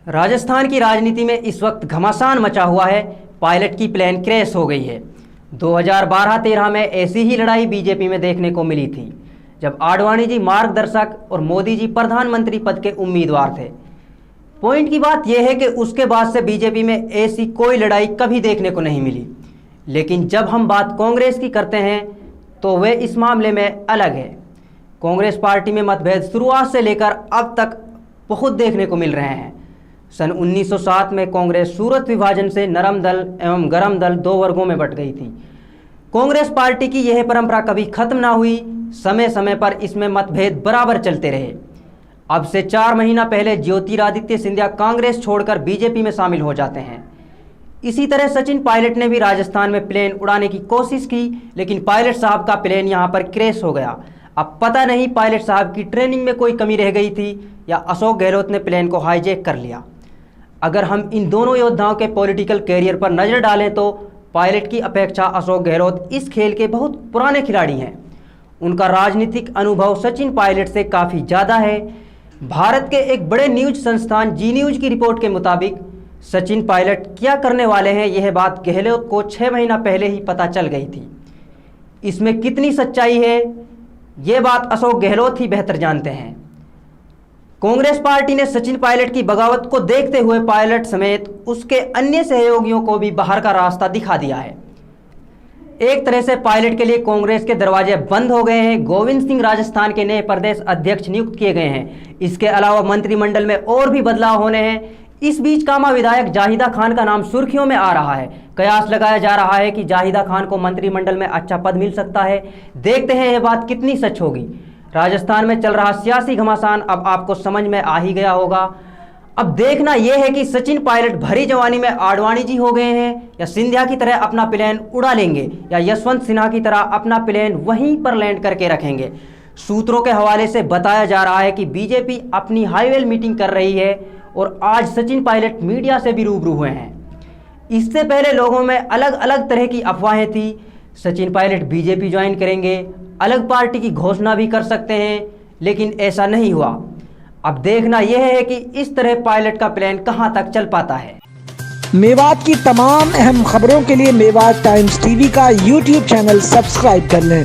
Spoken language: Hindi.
राजस्थान की राजनीति में इस वक्त घमासान मचा हुआ है। पायलट की प्लेन क्रैश हो गई है। 2012-13 में ऐसी ही लड़ाई बीजेपी में देखने को मिली थी, जब आडवाणी जी मार्गदर्शक और मोदी जी प्रधानमंत्री पद के उम्मीदवार थे। पॉइंट की बात यह है कि उसके बाद से बीजेपी में ऐसी कोई लड़ाई कभी देखने को नहीं मिली। लेकिन जब हम बात कांग्रेस की करते हैं तो वे इस मामले में अलग है। कांग्रेस पार्टी में मतभेद शुरुआत से लेकर अब तक बहुत देखने को मिल रहे हैं। सन 1907 में कांग्रेस सूरत विभाजन से नरम दल एवं गरम दल दो वर्गों में बंट गई थी। कांग्रेस पार्टी की यह परंपरा कभी खत्म ना हुई। समय समय पर इसमें मतभेद बराबर चलते रहे। अब से 4 महीना पहले ज्योतिरादित्य सिंधिया कांग्रेस छोड़कर बीजेपी में शामिल हो जाते हैं। इसी तरह सचिन पायलट ने भी राजस्थान में प्लेन उड़ाने की कोशिश की, लेकिन पायलट साहब का प्लेन यहां पर क्रैश हो गया। अब पता नहीं पायलट साहब की ट्रेनिंग में कोई कमी रह गई थी या अशोक गहलोत ने प्लेन को हाईजैक कर लिया। अगर हम इन दोनों योद्धाओं के पॉलिटिकल कैरियर पर नजर डालें तो पायलट की अपेक्षा अशोक गहलोत इस खेल के बहुत पुराने खिलाड़ी हैं। उनका राजनीतिक अनुभव सचिन पायलट से काफ़ी ज़्यादा है। भारत के एक बड़े न्यूज संस्थान जी न्यूज की रिपोर्ट के मुताबिक सचिन पायलट क्या करने वाले हैं, यह बात गहलोत को 6 महीना पहले ही पता चल गई थी। इसमें कितनी सच्चाई है, ये बात अशोक गहलोत ही बेहतर जानते हैं। कांग्रेस पार्टी ने सचिन पायलट की बगावत को देखते हुए पायलट समेत उसके अन्य सहयोगियों को भी बाहर का रास्ता दिखा दिया है। एक तरह से पायलट के लिए कांग्रेस के दरवाजे बंद हो गए हैं। गोविंद सिंह राजस्थान के नए प्रदेश अध्यक्ष नियुक्त किए गए हैं। इसके अलावा मंत्रिमंडल में और भी बदलाव होने हैं। इस बीच कामा विधायक जाहिदा खान का नाम सुर्खियों में आ रहा है। कयास लगाया जा रहा है कि जाहिदा खान को मंत्रिमंडल में अच्छा पद मिल सकता है। देखते हैं यह बात कितनी सच होगी। राजस्थान में चल रहा सियासी घमासान अब आपको समझ में आ ही गया होगा। अब देखना यह है कि सचिन पायलट भरी जवानी में आडवाणी जी हो गए हैं या सिंधिया की तरह अपना प्लेन उड़ा लेंगे या यशवंत सिन्हा की तरह अपना प्लेन वहीं पर लैंड करके रखेंगे। सूत्रों के हवाले से बताया जा रहा है कि बीजेपी अपनी हाईवेल मीटिंग कर रही है और आज सचिन पायलट मीडिया से भी रूबरू हुए हैं। इससे पहले लोगों में अलग अलग तरह की अफवाहें थी। सचिन पायलट बीजेपी ज्वाइन करेंगे, अलग पार्टी की घोषणा भी कर सकते हैं, लेकिन ऐसा नहीं हुआ। अब देखना यह है कि इस तरह पायलट का प्लान कहां तक चल पाता है। मेवात की तमाम अहम खबरों के लिए मेवात टाइम्स टीवी का यूट्यूब चैनल सब्सक्राइब कर लें